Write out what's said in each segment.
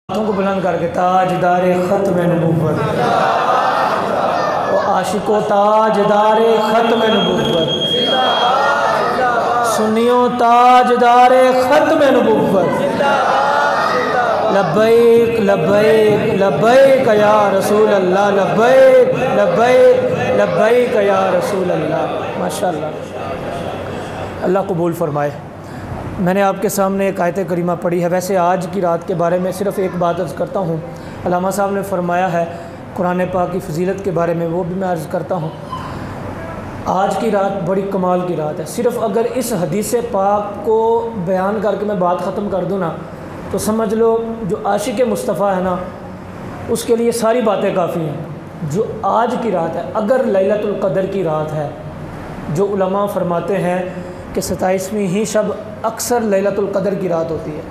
हाथों को बुलंद करके ताजदारे ख़त्म नबुव्वत और आशिको ताजदारे ख़त्म नबुव्वत, सुन्नियों ताजदारे ख़त्म नबुव्वत, लब्बैक लब्बैक लब्बैक या रसूल अल्लाह, लब्बैक लब्बैक लब्बैक या रसूल अल्लाह। माशाअल्लाह, अल्लाह कबूल फरमाए। मैंने आपके सामने एक आयत करीमा पढ़ी है। वैसे आज की रात के बारे में सिर्फ़ एक बात अर्ज़ करता हूँ। अल्लामा साहब ने फरमाया है कुरान पाक की फ़जीलत के बारे में, वो भी मैं अर्ज़ करता हूँ। आज की रात बड़ी कमाल की रात है। सिर्फ़ अगर इस हदीस पाक को बयान करके मैं बात ख़त्म कर दूँ ना, तो समझ लो जो आशिक़ मुस्तफ़ा है ना, उसके लिए सारी बातें काफ़ी हैं। जो आज की रात है, अगर लैलतुल क़द्र की रात है, जो उलमा फरमाते हैं कि 27वीं ही शब अक्सर लैलतुल क़द्र की रात होती है।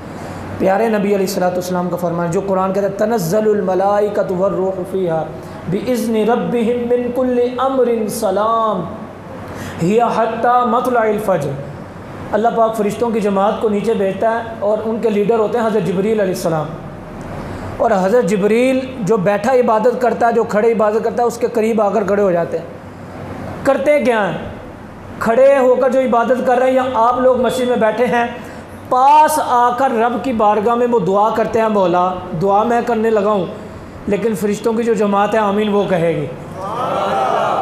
प्यारे नबी अलैहिस्सलाम का फरमान, जो कुरान कहता है तनज़्ज़लुल मलाइकतु वर्रूहु फ़ीहा बिइज़्नि रब्बिहिम मिन कुल्लि अम्रिन सलाम हिया हत्ता मत्लइल फ़ज्र। अल्लाह पाक फ़रिश्तों की जमात को नीचे भेजता है और उनके लीडर होते हैं हज़रत जिब्रील अलैहिस्सलाम। और हज़रत जिब्रील जो बैठा इबादत करता है, जो खड़े इबादत करता है, उसके करीब आकर खड़े हो जाते हैं। करते क्या हैं? खड़े होकर जो इबादत कर रहे हैं, या आप लोग मस्जिद में बैठे हैं, पास आकर रब की बारगाह में वो दुआ करते हैं, मौला दुआ मैं करने लगा हूँ, लेकिन फ़रिश्तों की जो जमात है आमीन वो कहेगी।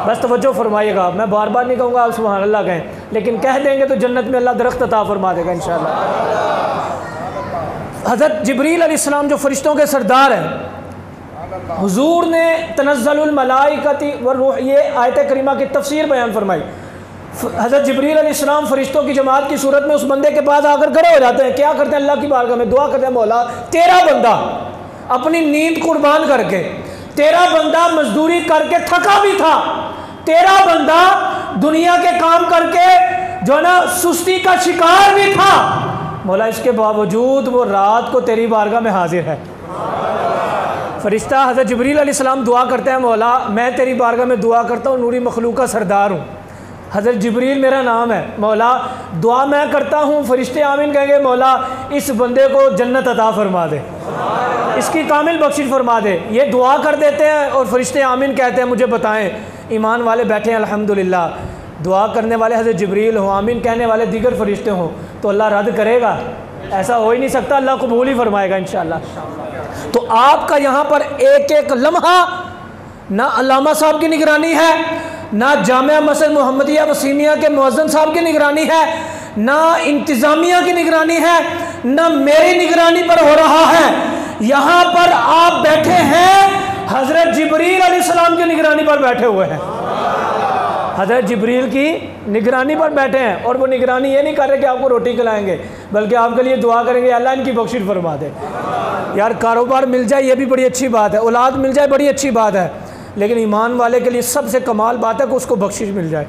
बस तवज्जो फरमाइएगा, मैं बार बार नहीं कहूँगा आप सुभान अल्लाह कहें, लेकिन कह देंगे तो जन्नत में अल्लाह दरख्त अता फरमा देगा इंशाअल्लाह। हज़रत जिब्रील अलैहिस्सलाम जो फ़रिश्तों के सरदार हैं, हुज़ूर ने तनज़्ज़लुल मलाइकति वर्रूह, ये आयत करीमा की तफसीर बयान फरमाई। हज़रत जिब्रील अलैहिस्सलाम फ़रिश्तों की जमात की सूरत में उस बंदे के पास आकर खड़े हो जाते हैं। क्या करते हैं? अल्लाह की बारगाह में दुआ करते हैं, मौला तेरा बंदा अपनी नींद कुर्बान करके, तेरा बंदा मजदूरी करके थका भी था, तेरा बंदा दुनिया के काम करके जो है ना सुस्ती का शिकार भी था, मौला इसके बावजूद वो रात को तेरी बारगाह में हाजिर है। फ़रिश्ता हज़रत जिब्रील अलैहिस्सलाम दुआ करते हैं, मौला मैं तेरी बारगाह में दुआ करता हूँ, नूरी मखलूक का सरदार हूँ, हज़रत जिब्रील मेरा नाम है, मौला दुआ मैं करता हूँ, फ़रिश्ते आमीन कहेंगे, मौला इस बंदे को जन्नत अता फरमा दे, इसकी कामिल बख्शिश फरमा दे। ये दुआ कर देते हैं और फ़रिश्ते आमीन कहते हैं। मुझे बताएं, ईमान वाले बैठे हैं अल्हम्दुलिल्लाह, दुआ करने वाले हज़रत जिब्रील हों, आमीन कहने वाले दीगर फ़रिश्ते हों, तो अल्लाह रद्द करेगा? ऐसा हो ही नहीं सकता, अल्लाह कबूल ही फरमाएगा इंशाअल्लाह। तो आपका यहाँ पर एक एक लम्हा ना अल्लामा साहब की निगरानी है, ना जामिया मस्जिद मोहम्मदिया वसीमिया के मुअज्जिन साहब की निगरानी है, ना इंतज़ामिया की निगरानी है, ना मेरी निगरानी पर हो रहा है। यहाँ पर आप बैठे हैं, हज़रत जिब्रील अलैहिस्सलाम की निगरानी पर बैठे हुए हैं, हज़रत जिब्रील की निगरानी पर बैठे हैं। और वो निगरानी ये नहीं कर रहे कि आपको रोटी खिलाएंगे, बल्कि आपके लिए दुआ करेंगे अल्लाह इनकी बख्शिश फरमा दे। यार कारोबार मिल जाए ये भी बड़ी अच्छी बात है, औलाद मिल जाए बड़ी अच्छी बात है, लेकिन ईमान वाले के लिए सबसे कमाल बात है कि उसको बख्शिश मिल जाए।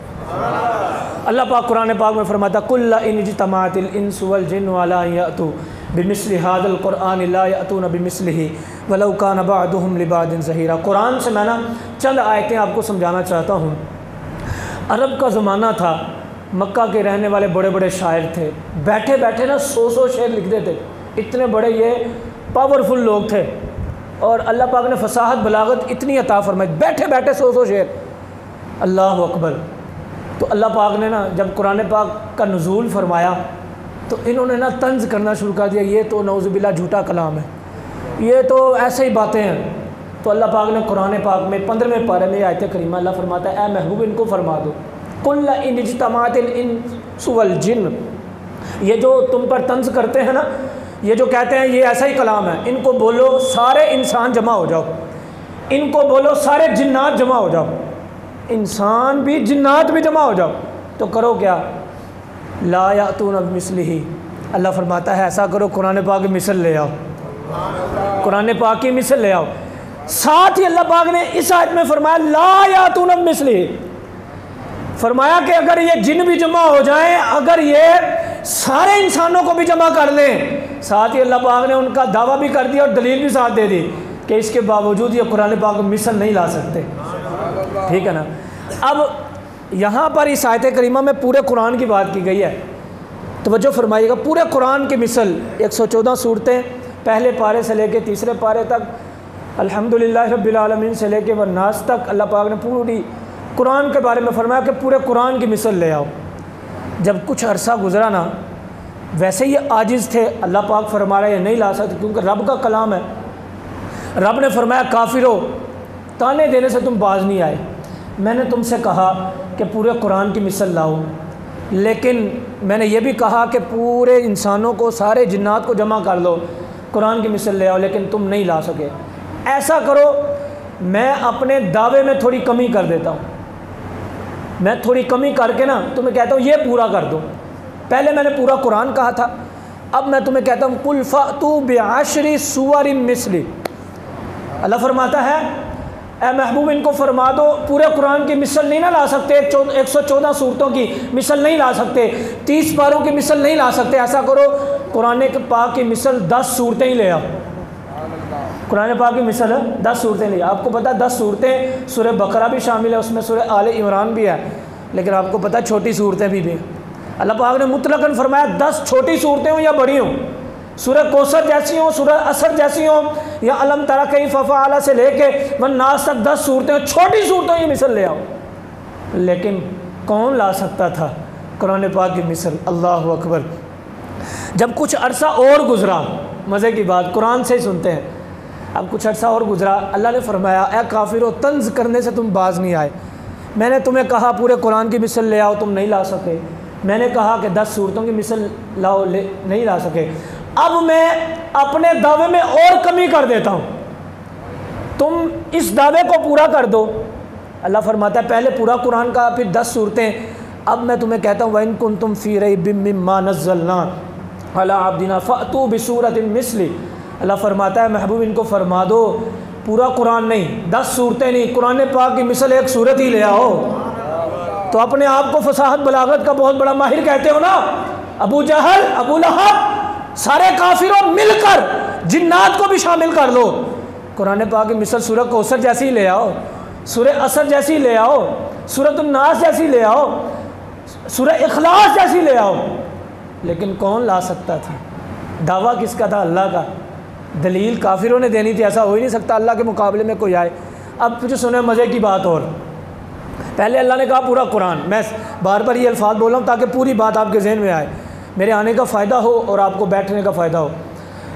अल्लाह पाक कुरान पाक में फरमाता कुल्ला इन इज्तमाअतिल इंसु वल जिन्नु अला यअतू बिमिस्लि हाज़िल कुरआन ला यअतूना बिमिस्लिही वलौ कान बअदुहुम लिबादिन ज़हीरा। कुरान से मैं ना चंद आयतें आपको समझाना चाहता हूँ। अरब का ज़माना था, मक्का के रहने वाले बड़े बड़े शायर थे, बैठे बैठे ना 100 शेर लिख देते, इतने बड़े ये पावरफुल लोग थे। और अल्लाह पाक ने फसाहत बलागत इतनी अता फरमाई, बैठे बैठे 100 शेर, अल्लाह अकबर। तो अल्लाह पाक ने ना जब कुरान पाक का नुज़ूल फरमाया, तो इन्होंने ना तंज करना शुरू कर दिया, ये तो नौज़ुबिल्लाह झूठा कलाम है, ये तो ऐसे ही बातें हैं। तो अल्लाह पाक ने कुरान पाक में 15वें पारे में आयत करीमा अल्लाह फरमाता है, ए महबूब इनको फरमा दो कुल इन इज्तमाअतिल इंसु वल जिन्न, ये जो तुम पर तंज करते हैं ना, ये जो कहते हैं ये ऐसा ही कलाम है, इनको बोलो सारे इंसान जमा हो जाओ, इनको बोलो सारे जिन्नात जमा हो जाओ, इंसान भी जिन्नात भी जमा हो जाओ। तो करो क्या? ला यातूना बिमिस्लिही, अल्लाह फरमाता है ऐसा करो कुरान पाक की मिसल ले आओ, कुरान पाक की मिसल ले आओ। साथ ही अल्लाह पाक ने इस आयत में फरमाया ला यातूना बिमिस्लिही, फरमाया कि अगर ये जिन भी जमा हो जाएं, अगर ये सारे इंसानों को भी जमा कर लें, साथ ही अल्लाह पाक ने उनका दावा भी कर दिया और दलील भी साथ दे दी कि इसके बावजूद ये कुरान पाक मिसल नहीं ला सकते। ठीक है ना? अब यहाँ पर इस आयत करीमा में पूरे कुरान की बात की गई है, तवज्जो फरमाइएगा। पूरे कुरान की मिसल 114 सूरतें, पहले पारे से लेके तीसरे पारे तक अल्हम्दुलिल्लाह रब्बिल आलमीन से लेके वन्नास तक अल्लाह पाक ने पूरी कुरान के बारे में फरमाया कि पूरे कुरान की मिसल ले आओ। जब कुछ अरसा गुजरा ना, वैसे ही आजिज़ थे, अल्लाह पाक फरमा रहे नहीं ला सकते क्योंकि रब का कलाम है। रब ने फरमाया काफिरो, ताने देने से तुम बाज नहीं आए। मैंने तुमसे कहा कि पूरे कुरान की मिसल लाओ, लेकिन मैंने ये भी कहा कि पूरे इंसानों को, सारे जिन्नात को जमा कर लो, कुरान की मिसल ले आओ, लेकिन तुम नहीं ला सके। ऐसा करो, मैं अपने दावे में थोड़ी कमी कर देता हूँ, मैं थोड़ी कमी करके ना तुम्हें कहता हूँ ये पूरा कर दो। पहले मैंने पूरा कुरान कहा था, अब मैं तुम्हें कहता हूँ कुल फ़अतू बिअश्रि सुवरिन मिस्ली। अल्लाह फरमाता है ए महबूब इनको फरमा दो, पूरे कुरान की मिसल नहीं ना ला सकते, 114 सूरतों की मिसल नहीं ला सकते, 30 पारों की मिसल नहीं ला सकते। ऐसा करो, कुरान पाक की मिसल 10 सूरतें ही ले आओ। कुरान पाक की मिसल है 10 सूरतें ले। आपको पता है 10 सूरतें, सूरह बकरा भी शामिल है उसमें, सूरह आले इमरान भी है, लेकिन आपको पता है छोटी सूरतें भी हैं। अल्लाह पाक ने मुतलकन फरमाया 10 छोटी सूरतें हों या बड़ी हों, सूरह कौसर जैसी हों, सूरह असर जैसी हों, या अलम तरा कैफ़ फ़अल से लेके वन्नास तक 10 सूरतें, छोटी सूरतों की मिसल ले आओ। लेकिन कौन ला सकता था कुरान पाक की मिसल? अल्लाह अकबर। जब कुछ अरसा और गुजरा, मज़े की बात कुरान से ही सुनते हैं, अब कुछ अरसा और गुजरा, अल्लाह ने फरमाया ए काफिरो, तंज़ करने से तुम बाज नहीं आए। मैंने तुम्हें कहा पूरे कुरान की मिसल ले आओ, तुम नहीं ला सके। मैंने कहा कि 10 सूरतों की मिसल लाओ, नहीं ला सके। अब मैं अपने दावे में और कमी कर देता हूँ, तुम इस दावे को पूरा कर दो। अल्लाह फरमाता है पहले पूरा कुरान का, फिर 10 सूरतें। अब मैं तुम्हें कहता हूँ वइन कुन्तुम फ़ी रैबिम मिम्मा नज़्ज़लना अला अब्दिना फ़अतू बिसूरतिन मिस्ली। अल्लाह फरमाता है महबूब इनको फरमा दो, पूरा कुरान नहीं, 10 सूरतें नहीं, कुरान पाक की मिसल 1 सूरत ही ले आओ। तो अपने आप को फसाहत बलागत का बहुत बड़ा माहिर कहते हो ना। अबू जहल, अबू लहब, सारे काफिरों मिलकर जिन्नात को भी शामिल कर लो, कुरान पाक की मिसल सूरह कौसर जैसी ही ले आओ, सूरह असर जैसी ले आओ, सूरह नास जैसी ले आओ, सूरह इखलास जैसी ले आओ। लेकिन कौन ला सकता था? दावा किसका था? अल्लाह का। दलील काफिरों ने देनी थी, ऐसा हो ही नहीं सकता अल्लाह के मुकाबले में कोई आए। अब फिर सुने मज़े की बात, और पहले अल्लाह ने कहा पूरा कुरान, मैं बार बार ये अल्फाज बोल रहा हूँ ताकि पूरी बात आपके जहन में आए, मेरे आने का फ़ायदा हो और आपको बैठने का फ़ायदा हो।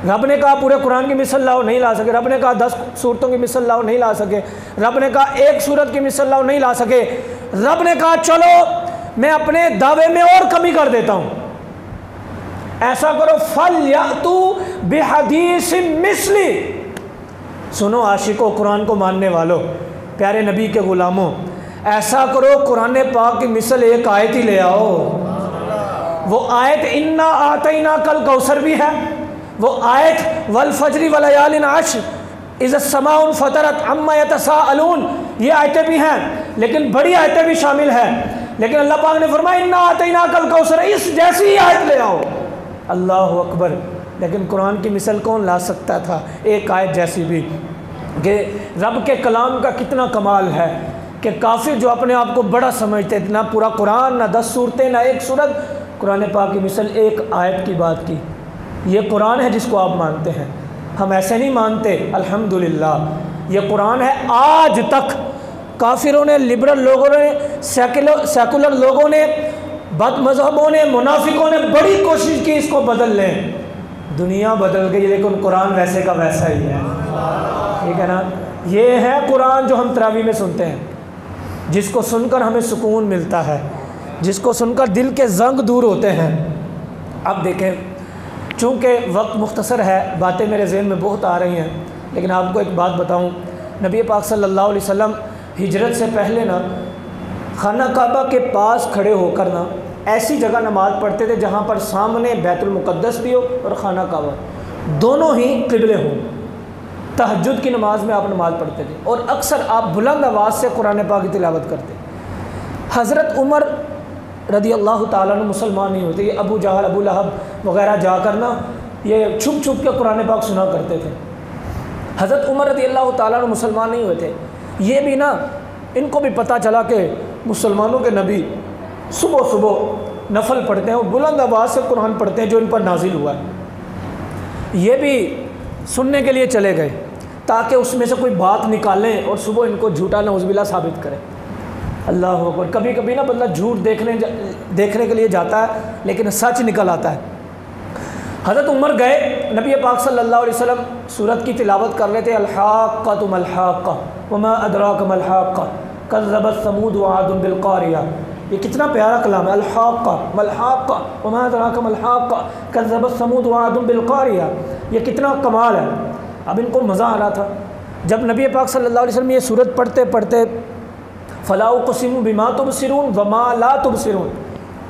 रब ने कहा पूरे कुरान की मिसल लाओ, नहीं ला सके। रब ने कहा 10 सूरतों की मिसल लाओ, नहीं ला सके। रब ने कहा 1 सूरत की मिसल लाओ, नहीं ला सके। रब ने कहा चलो मैं अपने दावे में और कमी कर देता हूँ, ऐसा करो फलयअतू बिहदीसिन मिस्ली। सुनो आशिकों, कुरान को मानने वालों, प्यारे नबी के ग़ुलामों, ऐसा करो कुरान पाक की मिसल 1 आयत ही ले आओ। वो आयत इन्ना आतैना कल कौसर भी है, वो आयत वल फजरी व लयालिन अश्र इज़ समाउन फतरत अम्मा यतसाअलून, ये आयतें भी हैं, लेकिन बड़ी आयतें भी शामिल हैं। लेकिन अल्लाह पाक ने फरमाया इन्ना आतैना कल कौसर, इस जैसी ही आयत ले आओ। अल्लाह अकबर। लेकिन कुरान की मिसल कौन ला सकता था 1 आयत जैसी भी? कि रब के कलाम का कितना कमाल है कि काफिर जो अपने आप को बड़ा समझते, ना पूरा कुरान, ना 10 सूरतें, ना 1 सूरत, कुरान पाक की मिसल 1 आयत की बात की। ये कुरान है जिसको आप मानते हैं, हम ऐसे नहीं मानते। अल्हम्दुलिल्लाह ये कुरान है। आज तक काफिरों ने, लिबरल लोगों ने, सेकुलर लोगों ने, बद मजहबों ने, मुनाफिकों ने बड़ी कोशिश की इसको बदल लें। दुनिया बदल गई लेकिन कुरान वैसे का वैसा ही है, ठीक है ना। ये है कुरान जो हम तरावी में सुनते हैं, जिसको सुनकर हमें सुकून मिलता है, जिसको सुनकर दिल के जंग दूर होते हैं। अब देखें, चूँकि वक्त मुख्तसर है, बातें मेरे जहन में बहुत आ रही हैं, लेकिन आपको एक बात बताऊँ, नबी पाक सल्लल्लाहु अलैहि वसल्लम हिजरत से पहले ना खाना काबा के पास खड़े होकर ना ऐसी जगह नमाज़ पढ़ते थे जहाँ पर सामने बैतुल मुक़द्दस भी हो और खाना काबा, दोनों ही क़िबले हों। तहज्जुद की नमाज़ में आप नमाज़ पढ़ते थे और अक्सर आप बुलंद आवाज़ से कुरान पाक की तिलावत करते। हज़रत उमर रदी अल्लाह ताला अन्हु मुसलमान नहीं होते, ये अबू जहल, अबू लहब वगैरह जाकर ना ये छुप छुप के कुरान पाक सुना करते थे। हज़रत उमर रदी अल्लाह ताला अन्हु मुसलमान नहीं हुए थे। ये भी ना, इनको भी पता चला कि मुसलमानों के नबी सुबह सुबह नफल पढ़ते हैं और बुलंद आवाज़ से कुरान पढ़ते हैं जो इन पर नाजिल हुआ है। ये भी सुनने के लिए चले गए ताकि उसमें से कोई बात निकालें और सुबह इनको झूठा नौज़ुबिल्लाह साबित करें। अल्लाह अकबर। कभी कभी ना बंदा झूठ देखने के लिए जाता है लेकिन सच निकल आता है। हज़रत उमर गए, नबी पाक सल्लल्लाहु अलैहि वसल्लम सूरत की तिलावत कर रहे थे, अल-हाक़्क़तु मल-हाक़्क़ा वमा अदराका मल-हाक़्क़ा कज़्ज़बत समूद व आदुन बिल-क़ारिया। ये कितना प्यारा कलाम है, अल-हाक़्क़ा मल-हाक़्क़ा वमा अदराका मल-हाक़्क़ा कज़्ज़बत समूद व आदुन बिल-क़ारिया। ये कितना कमाल है। अब इनको मज़ा आ रहा था जब नबी पाक सल्लल्लाहु अलैहि वसल्लम ये सूरत पढ़ते पढ़ते फ़ला उक़सिमु बिमा तुबसिरून वमा ला तुबसिरून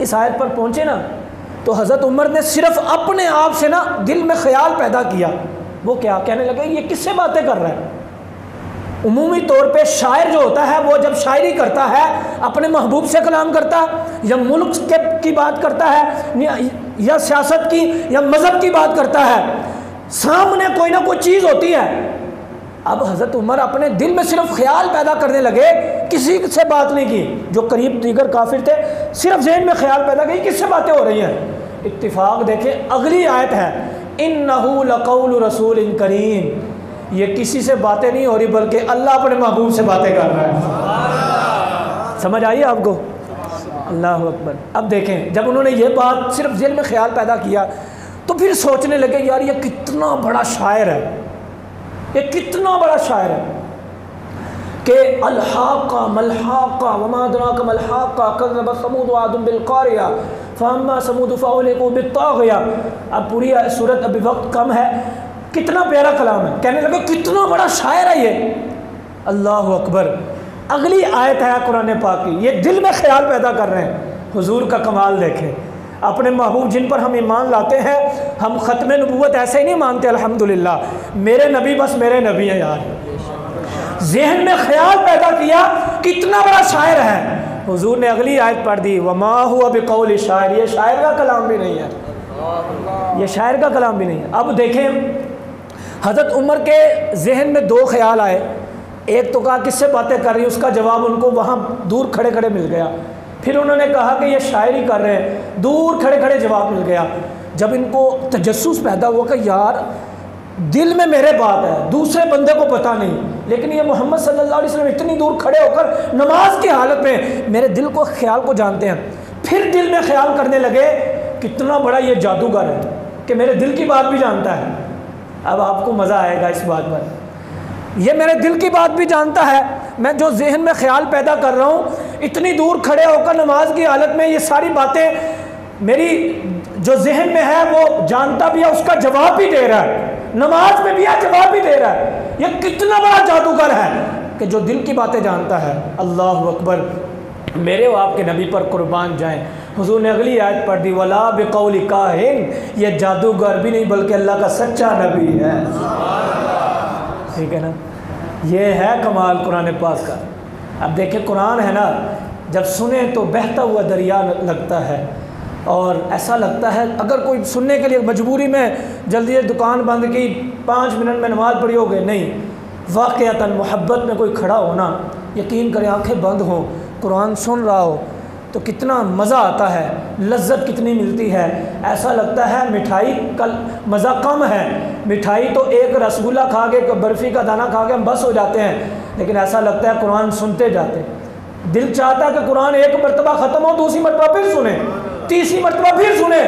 इस आयत पर पहुँचे ना, तो हज़रत उमर ने सिर्फ अपने आप से ना दिल में ख़्याल पैदा किया। वो क्या कहने लगे, ये किससे बातें कर रहा है। उमूमी तौर पे शायर जो होता है वो जब शायरी करता है अपने महबूब से कलाम करता है, या मुल्क की बात करता है, या सियासत की या मज़हब की बात करता है, सामने कोई ना कोई चीज़ होती है। अब हज़रत उमर अपने दिल में सिर्फ ख्याल पैदा करने लगे, किसी से बात नहीं की। जो करीब दीगर काफिर थे सिर्फ ज़हन में ख्याल पैदा की किससे बातें हो रही हैं। इत्तिफाक देखें, अगली आयत है इन्नहु लक़ौलु रसूलिन करीम। ये किसी से बातें नहीं हो रही बल्कि अल्लाह अपने महबूब से बातें कर रहा है। समझ आई आपको? अल्लाह अकबर। अब देखें, जब उन्होंने ये बात सिर्फ दिल में ख्याल पैदा किया तो फिर सोचने लगे, यार ये कितना बड़ा शायर है, ये कितना बड़ा शायर है कि अल-हाक़्क़ा मल-हाक़्क़ा वमा अदराका मल-हाक़्क़ा कज़्ज़बत समूद व आदुन बिल-क़ारिया फ़अम्मा समूद फ़अहलिकू बित-ताग़िया। अब पूरी सूरत, अभी वक्त कम है, कितना प्यारा कलाम है। कहने लगे कितना बड़ा शायर है ये। अल्लाह अकबर। अगली आयत है कुरान पाक की, ये दिल में ख्याल पैदा कर रहे हैं। हुजूर का कमाल देखें, अपने महबूब जिन पर हम ईमान लाते हैं, हम ख़त्म नबूवत ऐसे ही नहीं मानते अल्हम्दुलिल्लाह, मेरे नबी बस मेरे नबी हैं यार। ज़हन में ख्याल पैदा किया कितना बड़ा शायर है। हुजूर ने अगली आयत पढ़ दी, वमा हुवा बिक़ौलि शायर। ये शायर का कलाम भी नहीं है, ये शायर का कलाम भी नहीं है। अब देखें, हज़रत उमर के जहन में दो ख्याल आए। एक तो कहा किससे बातें कर रही, उसका जवाब उनको वहाँ दूर खड़े खड़े मिल गया। फिर उन्होंने कहा कि ये शायरी कर रहे हैं, दूर खड़े खड़े जवाब मिल गया। जब इनको तजस्सुस पैदा हुआ कि यार दिल में मेरे बात है, दूसरे बंदे को पता नहीं, लेकिन ये मोहम्मद सल्लल्लाहु अलैहि वसल्लम इतनी दूर खड़े होकर नमाज की हालत में मेरे दिल को ख्याल को जानते हैं। फिर दिल में ख्याल करने लगे कितना बड़ा ये जादूगर है कि मेरे दिल की बात भी जानता है। अब आपको मज़ा आएगा इस बात पर, ये मेरे दिल की बात भी जानता है। मैं जो जहन में ख्याल पैदा कर रहा हूँ, इतनी दूर खड़े होकर नमाज की हालत में ये सारी बातें मेरी जो जहन में है वो जानता भी है, उसका जवाब भी दे रहा है, नमाज में भी है जवाब भी दे रहा है। ये कितना बड़ा जादूगर है कि जो दिल की बातें जानता है। अल्लाह अकबर। मेरे और आपके नबी पर कुर्बान जाएं। हुजूर ने अगली आयत पढ़ दी, वला बिक़ौलि काहिन। ये जादूगर भी नहीं बल्कि अल्लाह का सच्चा नबी है। ठीक है ना, ये है कमाल कुरान पाक का। अब देखें, कुरान है ना, जब सुने तो बहता हुआ दरिया लगता है, और ऐसा लगता है अगर कोई सुनने के लिए मजबूरी में जल्दी से दुकान बंद की, 5 मिनट में नमाज़ पढ़ी हो गई, नहीं, वाक़अतन मोहब्बत में कोई खड़ा होना, यकीन करें आंखें बंद हों, कुरान सुन रहा हो तो कितना मज़ा आता है, लज्जत कितनी मिलती है। ऐसा लगता है मिठाई का मज़ा कम है, मिठाई तो एक रसगुल्ला खा के, बर्फ़ी का दाना खा के हम बस हो जाते हैं, लेकिन ऐसा लगता है कुरान सुनते जाते। दिल चाहता है कि कुरान एक मरतबा ख़त्म हो, दूसरी मरतबा फिर सुने, तीसरी मरतबा फिर सुने,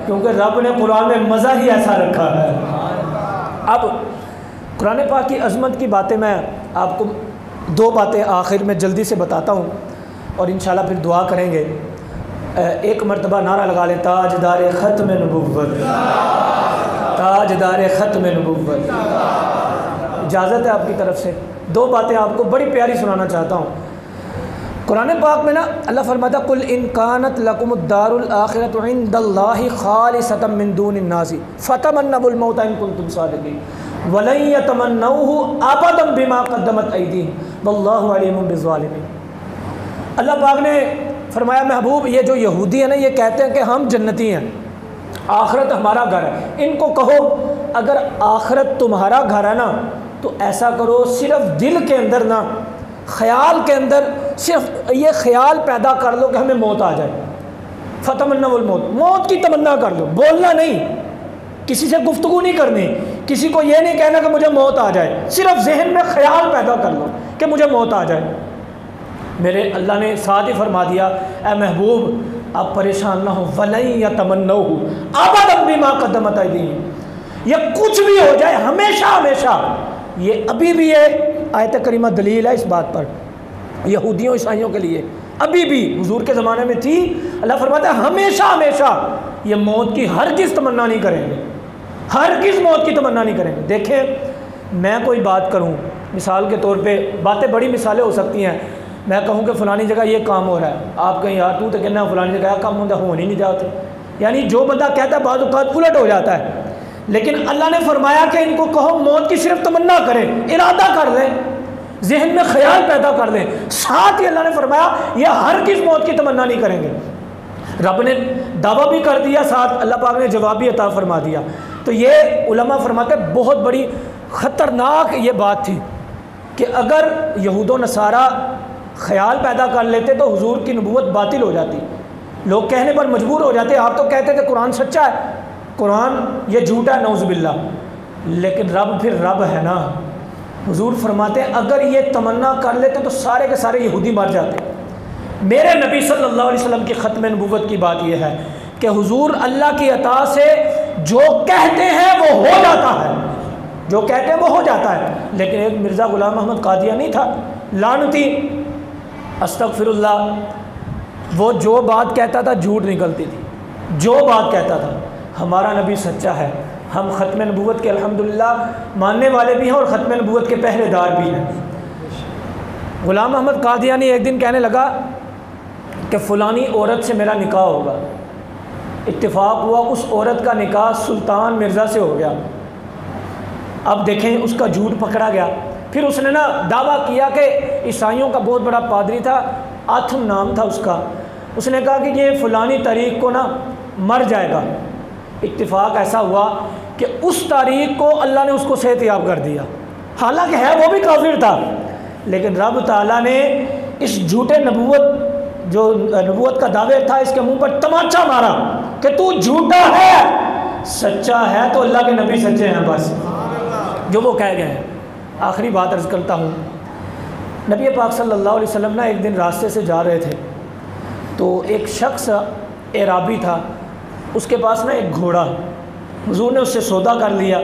क्योंकि रब ने कुरान में मज़ा ही ऐसा रखा है। अब कुरान पाक की अज़मत की बातें मैं आपको 2 बातें आखिर में जल्दी से बताता हूँ और इंशाल्लाह फिर दुआ करेंगे। एक मरतबा नारा लगा लें, ताजदार ख़त्म नबुव्वत, ताजदार ख़त्म नबुव्वत। इजाज़त है आपकी तरफ से। 2 बातें आपको बड़ी प्यारी सुनाना चाहता हूँ। कुरान पाक में ना अल्लाह फरमाता, कुल इन कानत लकुमुद्दारुल आखिरतु इंदल्लाहि खालिसतम मिन दूनिन नासी फतमन्नउल मौत इन कुंतुम सादिकीन वलन यतमन्नऊहु अबदन बिमा क़द्दमत अयदीहिम वल्लाहु अलीमुम बिज़्ज़ालिमीन। अल्लाह पाक ने फरमाया, महबूब ये जो यहूदी है ना, ये कहते हैं कि हम जन्नती हैं, आखिरत हमारा घर है। इनको कहो अगर आखिरत तुम्हारा घर है ना, तो ऐसा करो, सिर्फ दिल के अंदर ना, ख्याल के अंदर सिर्फ ये ख्याल पैदा कर लो कि हमें मौत आ जाए। फतमन्नउल मौत, मौत की तमन्ना कर लो, बोलना नहीं, किसी से गुफ्तगू नहीं करनी, किसी को ये नहीं कहना कि मुझे मौत आ जाए, सिर्फ जहन में ख्याल पैदा कर लो कि मुझे मौत आ जाए। मेरे अल्लाह ने साथ ही फरमा दिया, ए महबूब आप परेशान ना हो, वलई या तमन्ना हो आबाद बिमा कदमत अयदीहिम, ये कुछ भी हो जाए हमेशा हमेशा, ये अभी भी ये आयत करीमा दलील है इस बात पर, यहूदियों ईसाइयों के लिए अभी भी हुजूर के ज़माने में थी। अल्लाह फरमाता है हमेशा हमेशा ये मौत की हरगिज़ तमन्ना नहीं करेंगे, हरगिज़ मौत की तमन्ना नहीं करेंगे। देखें मैं कोई बात करूं, मिसाल के तौर पे बातें बड़ी मिसालें हो सकती हैं, मैं कहूं कि फ़लानी जगह ये काम हो रहा है, आप कहीं यार तू तो कहना फ़लानी जगह काम होता हो नहीं जाते, यानी जो बंदा कहता है बाज़ औक़ात उलट हो जाता है। लेकिन अल्लाह ने फरमाया कि इनको कहो मौत की सिर्फ तमन्ना करें, इरादा कर लें, जहन में ख्याल पैदा कर लें। साथ ही अल्लाह ने फरमाया ये हरगिज़ मौत की तमन्ना नहीं करेंगे। रब ने दावा भी कर दिया, साथ अल्लाह पाक ने जवाब भी अता फरमा दिया। तो ये उलमा फरमाते बहुत बड़ी ख़तरनाक ये बात थी कि अगर यहूद नसारा ख्याल पैदा कर लेते तो हुजूर की नबूवत बातिल हो जाती, लोग कहने पर मजबूर हो जाते। आप तो कहते थे कुरान सच्चा है, कुरान ये झूठा है, नौज़ुबिल्लाह, लेकिन रब फिर रब है ना। हुजूर फरमाते हैं अगर ये तमन्ना कर लेते तो सारे के सारे यहूदी मर जाते। मेरे नबी सल्लल्लाहु अलैहि वसल्लम की ख़त्म नबूवत की बात यह है कि हुजूर अल्लाह की अता से जो कहते हैं वो हो जाता है, जो कहते हैं वो हो जाता है। लेकिन एक मिर्ज़ा ग़ुलाम अहमद कादियानी था, लानती, अस्तगफिरुल्लाह, वो जो बात कहता था झूठ निकलती थी, जो बात कहता था। हमारा नबी सच्चा है, हम ख़त्म नबूवत के अल्हम्दुलिल्लाह मानने वाले भी हैं और ख़त्म नबूवत के पहरेदार भी हैं। ग़ुलाम अहमद कादियानी एक दिन कहने लगा कि फ़लानी औरत से मेरा निकाह होगा, इत्तेफाक हुआ उस औरत का निकाह सुल्तान मिर्ज़ा से हो गया। अब देखें उसका झूठ पकड़ा गया। फिर उसने ना दावा किया कि ईसाइयों का बहुत बड़ा पादरी था, आथम नाम था उसका, उसने कहा कि ये फ़लानी तारीख को ना मर जाएगा। इत्तिफाक ऐसा हुआ कि उस तारीख को अल्लाह ने उसको सेहतयाब कर दिया, हालांकि है वो भी काफिर था, लेकिन रब ताला ने इस झूठे नबूवत जो नबूवत का दावे था इसके मुंह पर तमाचा मारा कि तू झूठा है, सच्चा है तो अल्लाह के नबी सच्चे हैं, बस जो वो कह गए हैं। आखिरी बात अर्ज़ करता हूँ, नबी पाक सल्लल्लाहु अलैहि वसल्लम ना एक दिन रास्ते से जा रहे थे तो एक शख्स एराबी था, उसके पास ना एक घोड़ा, हुजूर ने उससे सौदा कर लिया।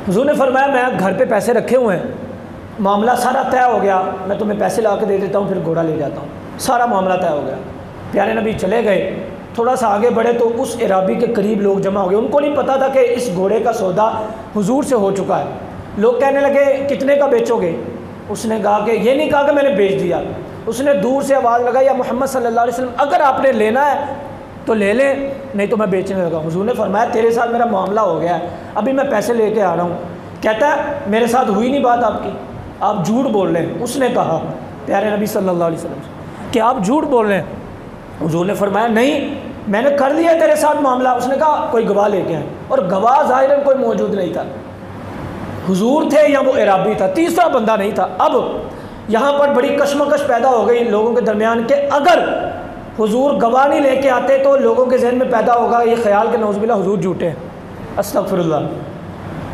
हुजूर ने फरमाया मैं घर पे पैसे रखे हुए हैं, मामला सारा तय हो गया, मैं तुम्हें पैसे ला के दे देता हूँ फिर घोड़ा ले जाता हूँ, सारा मामला तय हो गया। प्यारे नबी चले गए, थोड़ा सा आगे बढ़े तो उस एराबी के करीब लोग जमा हो गए। उनको नहीं पता था कि इस घोड़े का सौदा हुजूर से हो चुका है। लोग कहने लगे कितने का बेचोगे? उसने कहा कि ये नहीं कहा कि मैंने बेच दिया, उसने दूर से आवाज़ लगाई या मोहम्मद सल्लल्लाहु अलैहि वसल्लम अगर आपने लेना है तो ले लें, नहीं तो मैं बेचने लगा। हुजूर ने फरमाया तेरे साथ मेरा मामला हो गया है, अभी मैं पैसे लेके आ रहा हूँ। कहता है मेरे साथ हुई नहीं बात आपकी, आप झूठ बोल रहे हैं। उसने कहा प्यारे नबी सल्लल्लाहु अलैहि वसल्लम कि आप झूठ बोल रहे हैं। हुजूर ने फरमाया नहीं मैंने कर लिया तेरे साथ मामला। उसने कहा कोई गवाह लेके आए, और गवाह ज़ाहिरन कोई मौजूद नहीं था, हुजूर थे या वो एराबी था, तीसरा बंदा नहीं था। अब यहाँ पर बड़ी कशमकश पैदा हो गई लोगों के दरमियान के अगर हुजूर गवाह नहीं लेके आते तो लोगों के जहन में पैदा होगा ये ख्याल के नौज़ुबिल्लाह हुजूर झूठे हैं, अस्तगफिरुल्लाह।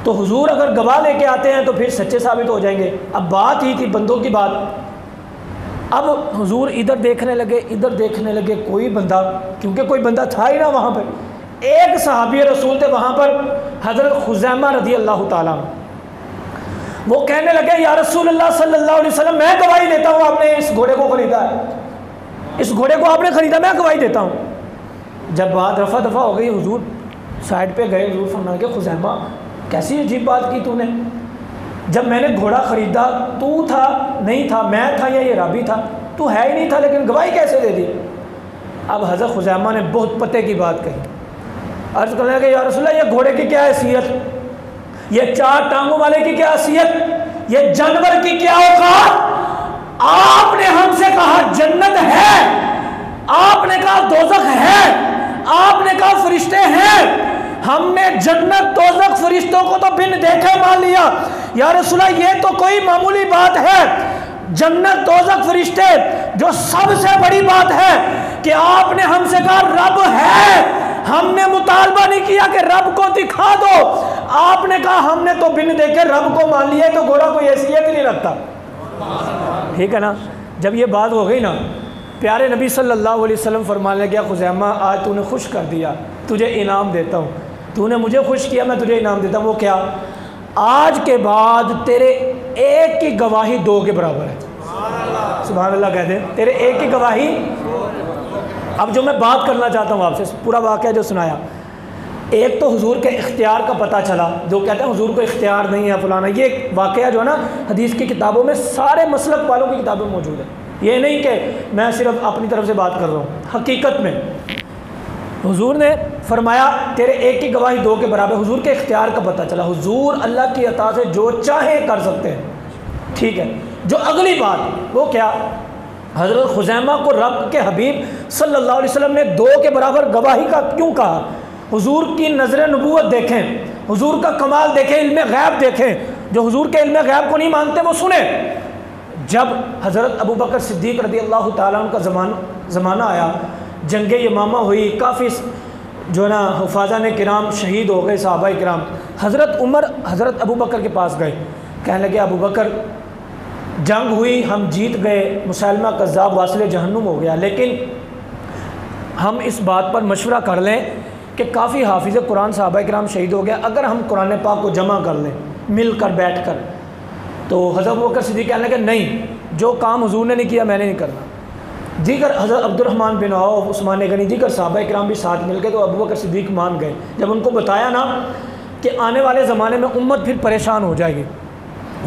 तो हुजूर अगर गवाह लेके आते हैं तो फिर सच्चे साबित हो जाएंगे। अब बात ही थी बंदों की बात। अब हुजूर इधर देखने लगे इधर देखने लगे, कोई बंदा, क्योंकि कोई बंदा था ही ना वहाँ पर। एक सहाबी रसूल थे वहाँ पर, हज़रत खुज़ैमा रज़ी अल्लाह ताला, वो कहने लगे या रसूल अल्लाह सल्लल्लाहु अलैहि वसल्लम मैं गवाही देता हूँ आपने इस घोड़े को खरीदा है, इस घोड़े को आपने ख़रीदा, मैं गवाही देता हूँ। जब बात रफ़ा दफ़ा हो गई हुजूर साइड पे गए, हुजूर फरमाया कि खुज़ैमा कैसी अजीब बात की तूने, जब मैंने घोड़ा ख़रीदा तू था नहीं था, मैं था या ये राबी था, तू है ही नहीं था, लेकिन गवाही कैसे दे दी। अब हज़रत खुज़ैमा ने बहुत पते की बात कही, अर्ज़ करने लगे या रसूल अल्लाह ये घोड़े की क्या हैसियत, ये चार टांगों वाले की क्या हैसियत, ये जानवर की क्या औकात। आपने हमसे कहा जन्नत है, आपने कहा दोज़ख है, आपने कहा फरिश्ते हैं, हमने जन्नत दोज़ख फरिश्तों को तो बिन देखे मान लिया। या रसूला ये तो कोई मामूली बात है, जन्नत दोज़ख फरिश्ते जो सबसे बड़ी बात है कि आपने हमसे कहा रब है, हमने मुतालबा नहीं किया कि रब को दिखा दो। आपने कहा हमने तो बिन देखे रब को मान लिया, तो घोड़ा कोई हैसियत नहीं रखता। ठीक है ना। जब ये बात हो गई ना, प्यारे नबी सल्लल्लाहु अलैहि वसल्लम फरमाने लगे, खुज़ैमा आज तूने खुश कर दिया, तुझे इनाम देता हूँ। तूने मुझे खुश किया, मैं तुझे इनाम देता हूँ। वो क्या? आज के बाद तेरे एक की गवाही दो के बराबर है। सुभान अल्लाह कह दे, तेरे एक की गवाही। अब जो मैं बात करना चाहता हूँ आपसे, पूरा वाक़या जो सुनाया, एक तो हुजूर के इख्तियार का पता चला, जो कहते हैं हुजूर को इख्तियार नहीं है फलाना, ये वाक़या जो है ना हदीस की किताबों में, सारे मसलक वालों की किताबों में मौजूद है। ये नहीं कि मैं सिर्फ अपनी तरफ से बात कर रहा हूँ। हकीकत में हुजूर ने फरमाया तेरे एक की गवाही दो के बराबर। हुजूर के इख्तियार का पता चला, हुजूर अल्लाह की अता से जो चाहे कर सकते हैं। ठीक है। जो अगली बात वो क्या, हज़रत खुज़ैमा को रब के हबीब सल्लल्लाहु अलैहि वसल्लम ने दो के बराबर गवाही का क्यों कहा? हुजूर की नज़र नबूवत देखें, हुजूर का कमाल देखें, इल्म गैब देखें। जो हुजूर के इल्म गैब को नहीं मानते वो सुने। जब हज़रत अबू बकर सिद्दीक़ रज़ी अल्लाह ताला अन्हु का ज़माना आया, जंग यमामा हुई, काफ़ी जो है ना हुफ़ाज़ान किराम शहीद हो गए, सहाबा किराम। हज़रत उमर हज़रत अबू बकर के पास गए, कहने लगे अबू बकर जंग हुई, हम जीत गए, मुसलमा कज़्ज़ाब वासिल जहन्नुम हो गया, लेकिन हम इस बात पर मशवरा कर लें कि काफ़ी हाफिज़ कुरान सहाबा किराम शहीद हो गया, अगर हम कुरान पाक को जमा कर लें मिल कर बैठ कर। तो हज़रत अबू बकर सिद्दीक़ कहने लगे नहीं, जो काम हुजूर ने नहीं किया मैंने नहीं करना। दीगर हज़रत अब्दुर्रहमान बिन औफ, उस्मान गनी, दीगर सहाबा किराम भी साथ मिल गए। तो अबू बकर सिद्दीक़ मान गए। जब उनको बताया ना कि आने वाले ज़माने में उम्मत फिर परेशान हो जाएगी,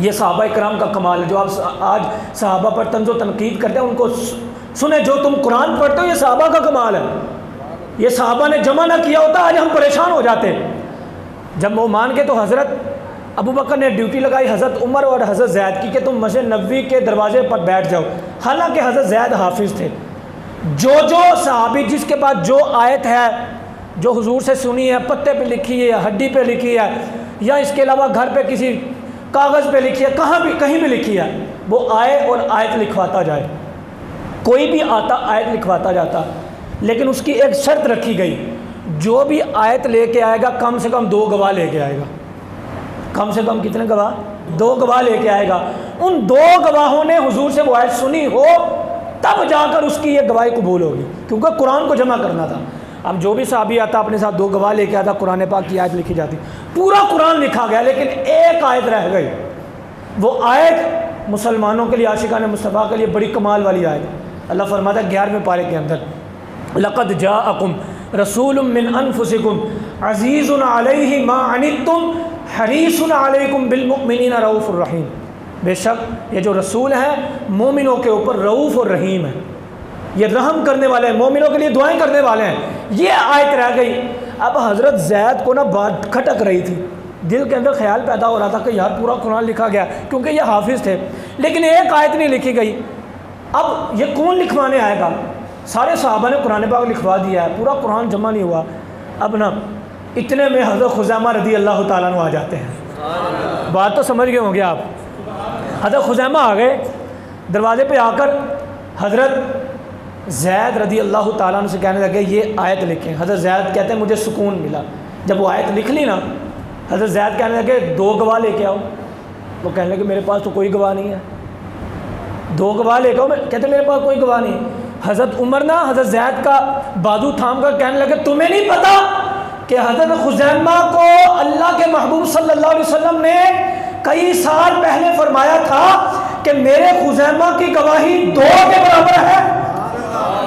ये सहाबा किराम का कमाल है। जो आप आज सहाबा पर तंज़ो तनकीद करते हैं, उनको सुने, जो तुम कुरान पढ़ते हो ये सहाबा का कमाल है। ये सहाबा ने जमा ना किया होता आज हम परेशान हो जाते। जब वो मान के तो हज़रत अबू बकर ने ड्यूटी लगाई हज़रत उमर और हज़रत ज़ैद की कि तुम मस्जिद नबवी के दरवाजे पर बैठ जाओ। हालांकि हज़रत ज़ैद हाफिज़ थे। जो सहाबी जिसके पास जो आयत है, जो हुजूर से सुनी है, पत्ते पे लिखी है, हड्डी पे लिखी है, या इसके अलावा घर पे किसी कागज़ पे लिखी है, कहीं भी लिखी है, वो आए और आयत लिखवाता जाए। कोई भी आता आयत लिखवाता जाता, लेकिन उसकी एक शर्त रखी गई, जो भी आयत लेके आएगा कम से कम 2 गवाह लेके आएगा। कम से कम कितने गवाह? 2 गवाह लेके आएगा। उन 2 गवाहों ने हुजूर से वो आयत सुनी हो, तब जाकर उसकी ये गवाही कबूल होगी, क्योंकि कुरान को जमा करना था। अब जो भी साहबी आता अपने साथ 2 गवाह लेके आता, कुरान पाक की आयत लिखी जाती। पूरा कुरान लिखा गया, लेकिन एक आयत रह गई। वो आयत मुसलमानों के लिए, आशिकान मुस्तफ़ा के लिए बड़ी कमाल वाली आयत। अल्लाह फरमाता है 11वें पारे के अंदर, लक़द जाअकुम रसूलुम मिन अनफुसिकुम अज़ीज़ुन अलैहि मा अनित्तुम हरीसुन अलैकुम बिल मुमिनीना रऊफ़ुर रहीम। बेशक ये जो रसूल हैं मोमिनों के ऊपर रऊफ़ और रहीम है, ये रहम करने वाले हैं, मोमिनों के लिए दुआएं करने वाले हैं। ये आयत रह गई। अब हज़रत ज़ैद को ना बात खटक रही थी, दिल के अंदर ख्याल पैदा हो रहा था कि यार पूरा कुरान लिखा गया, क्योंकि ये हाफिज़ थे, लेकिन एक आयत नहीं लिखी गई। अब ये कौन लिखवाने आएगा? सारे सहाबा ने कुरान पाक लिखवा दिया है, पूरा कुरान जमा नहीं हुआ। अब ना इतने में हज़रत खुज़ैमा रज़ी अल्लाह ताला अन्हु आ जाते हैं। बात तो समझ गए होंगे आप। हज़रत खुज़ैमा आ गए, दरवाज़े पे आकर हज़रत ज़ैद रज़ी अल्लाह ताला अन्हु से कहने लगे ये आयत लिखें। हज़रत ज़ैद कहते हैं मुझे सुकून मिला। जब वो आयत लिख ली ना, हज़रत ज़ैद कहने लगे 2 गवाह लेके आओ। वो कहने लगे मेरे पास तो कोई गवाह नहीं है। 2 गवाह लेके आओ। कहते मेरे पास कोई गवाह नहीं। हज़रत उमर ना हज़रत ज़ैद का बाजू थाम कर कहने लगे तुम्हें नहीं पता कि हज़रत खुज़ैमा को अल्लाह के महबूब सल्लल्लाहु अलैहि वसल्लम ने कई साल पहले फरमाया था कि मेरे खुज़ैमा की गवाही 2 के बराबर है।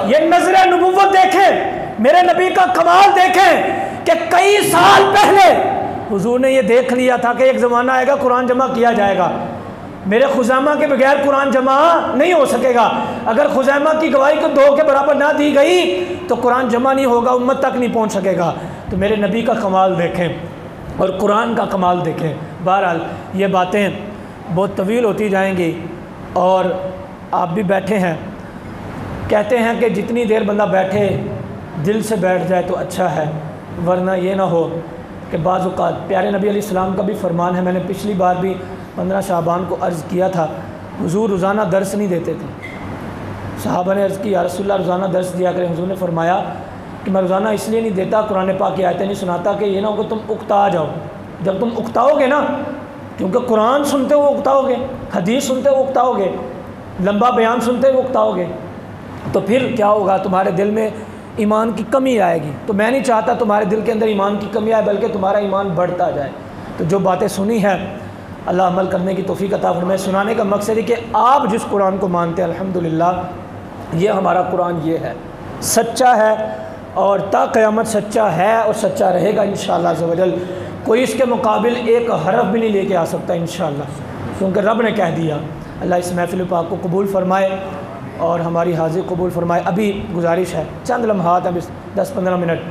ये नज़र नबुव्वत देखें, मेरे नबी का कमाल देखें कि कई साल पहले हुजूर ने ये देख लिया था कि एक ज़माना आएगा कुरान जमा किया जाएगा। मेरे खुज़ैमा के बगैर कुरान जमा नहीं हो सकेगा। अगर खुज़ैमा की गवाही को 2 के बराबर ना दी गई तो कुरान जमा नहीं होगा, उम्मत तक नहीं पहुंच सकेगा। तो मेरे नबी का कमाल देखें और कुरान का कमाल देखें। बहरहाल ये बातें बहुत तवील होती जाएंगी और आप भी बैठे हैं। कहते हैं कि जितनी देर बंदा बैठे दिल से बैठ जाए तो अच्छा है, वरना ये ना हो कि बाज़ औक़ात प्यारे नबी अलैहिस्सलाम का भी फरमान है। मैंने पिछली बार भी 15 शाबान को अर्ज़ किया था, हुजूर रोज़ाना दर्स नहीं देते थे। सहाबा ने अर्ज़ की या रसूलल्लाह रोज़ाना दर्स दिया करें। हुजूर ने फरमाया कि मैं रोज़ाना इसलिए नहीं देता, कुरान पाक की आयतें नहीं सुनाता कि ये ना हो कि तुम उकता जाओ। जब तुम उकताओगे ना, क्योंकि कुरान सुनते हुए उकताओगे, हदीस सुनते हुए उकताओगे, लंबा बयान सुनते हुए उकताओगे, तो फिर क्या होगा, तुम्हारे दिल में ईमान की कमी आएगी। तो मैं नहीं चाहता तुम्हारे दिल के अंदर ईमान की कमी आए, बल्कि तुम्हारा ईमान बढ़ता जाए। तो जो बातें सुनी है अल्लाह अमल करने की तौफीक अता फरमाए। सुनाने का मकसद है कि आप जिस कुरान को मानते हैं, अल्हम्दुलिल्लाह ये हमारा कुरान ये है, सच्चा है और ता क़यामत सच्चा है और सच्चा रहेगा इंशाअल्लाह अज़्ज़ व जल। कोई इसके मुकाबिल एक हरफ भी नहीं लेके आ सकता इंशाअल्लाह, क्योंकि रब ने कह दिया। अल्लाह इस महफ़िल पाक को कबूल फ़रमाए और हमारी हाज़िर कबूल फ़रमाए। अभी गुजारिश है, चंद लम्हात, अभी 10-15 मिनट